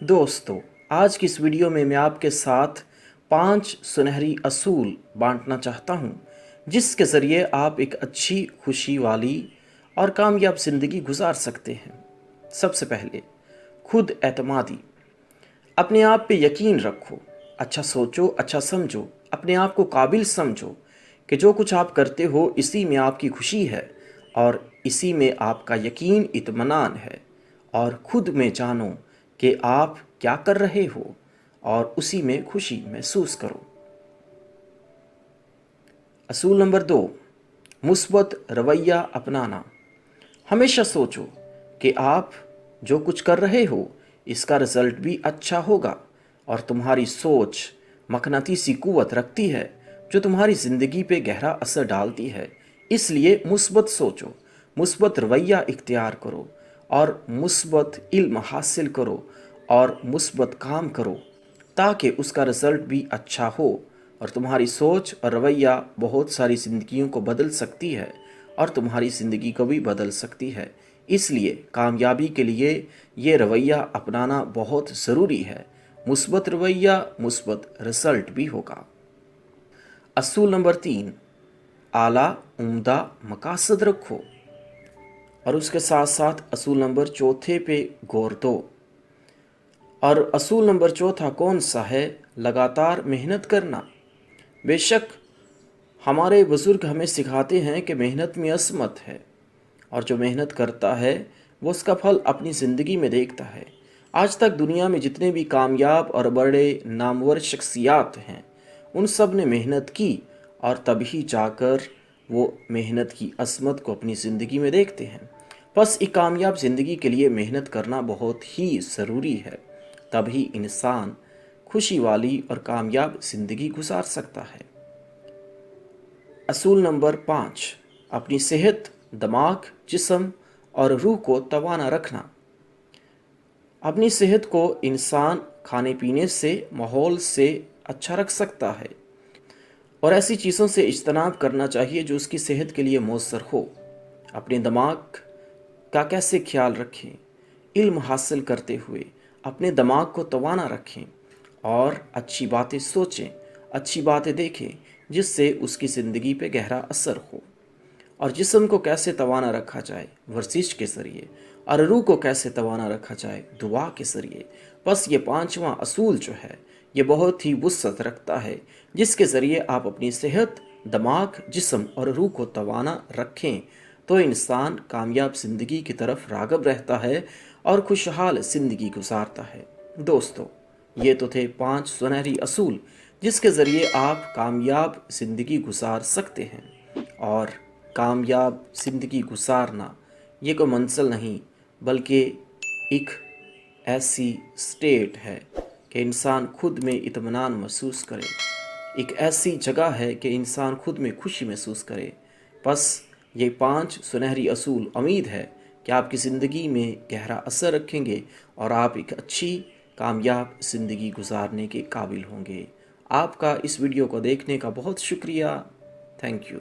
दोस्तों, आज की इस वीडियो में मैं आपके साथ 5 सुनहरी असूल बांटना चाहता हूं, जिसके ज़रिए आप एक अच्छी, खुशी वाली और कामयाब ज़िंदगी गुजार सकते हैं। सबसे पहले, खुद एतमादी। अपने आप पे यकीन रखो, अच्छा सोचो, अच्छा समझो, अपने आप को काबिल समझो कि जो कुछ आप करते हो इसी में आपकी खुशी है और इसी में आपका यकीन इत्मीनान है। और खुद में जानो कि आप क्या कर रहे हो और उसी में खुशी महसूस करो। असूल नंबर 2, मुस्बत रवैया अपनाना। हमेशा सोचो कि आप जो कुछ कर रहे हो इसका रिजल्ट भी अच्छा होगा और तुम्हारी सोच मकनातीसी कुव्वत रखती है जो तुम्हारी ज़िंदगी पे गहरा असर डालती है। इसलिए मुस्बत सोचो, मुस्बत रवैया इख्तियार करो और मुस्बत इल्म हासिल करो और मुस्बत काम करो ताकि उसका रिज़ल्ट भी अच्छा हो और तुम्हारी सोच और रवैया बहुत सारी ज़िंदगियों को बदल सकती है और तुम्हारी ज़िंदगी को भी बदल सकती है। इसलिए कामयाबी के लिए ये रवैया अपनाना बहुत ज़रूरी है। मुस्बत रवैया मुस्बत रिज़ल्ट भी होगा। असूल नंबर 3, आला उम्दा मकासद रखो। और उसके साथ साथ असूल नंबर चौथे पे गौर दो। और असूल नंबर चौथा कौन सा है? लगातार मेहनत करना। बेशक हमारे बुज़ुर्ग हमें सिखाते हैं कि मेहनत में असमत है और जो मेहनत करता है वो उसका फल अपनी ज़िंदगी में देखता है। आज तक दुनिया में जितने भी कामयाब और बड़े नामवर शख्सियात हैं उन सब ने मेहनत की और तभी जाकर वो मेहनत की असमत को अपनी ज़िंदगी में देखते हैं। बस एक कामयाब ज़िंदगी के लिए मेहनत करना बहुत ही ज़रूरी है, तभी इंसान खुशी वाली और कामयाब ज़िंदगी गुजार सकता है। असूल नंबर 5, अपनी सेहत, दिमाग, जिस्म और रूह को तवाना रखना। अपनी सेहत को इंसान खाने पीने से, माहौल से अच्छा रख सकता है और ऐसी चीज़ों से इज्तनाब करना चाहिए जो उसकी सेहत के लिए मौसर हो। अपने दिमाग का कैसे ख्याल रखें? इल्म हासिल करते हुए अपने दिमाग को तवाना रखें और अच्छी बातें सोचें, अच्छी बातें देखें जिससे उसकी ज़िंदगी पे गहरा असर हो। और जिस्म को कैसे तवाना रखा जाए? वर्जिश के ज़रिए। और रूह को कैसे तवाना रखा जाए? दुआ के ज़रिए। बस ये 5वां असूल जो है ये बहुत ही वुसअत रखता है जिसके ज़रिए आप अपनी सेहत, दिमाग, जिस्म और रूह को तवाना रखें तो इंसान कामयाब ज़िंदगी की तरफ राग़ब रहता है और खुशहाल ज़िंदगी गुजारता है। दोस्तों, ये तो थे 5 सुनहरी असूल जिसके ज़रिए आप कामयाब ज़िंदगी गुजार सकते हैं। और कामयाब ज़िंदगी गुजारना ये कोई मंजिल नहीं बल्कि एक ऐसी स्टेट है कि इंसान खुद में इत्मीनान महसूस करे, एक ऐसी जगह है कि इंसान खुद में खुशी महसूस करे। बस ये 5 सुनहरी असूल उम्मीद है कि आपकी ज़िंदगी में गहरा असर रखेंगे और आप एक अच्छी कामयाब ज़िंदगी गुजारने के काबिल होंगे। आपका इस वीडियो को देखने का बहुत शुक्रिया। Thank you.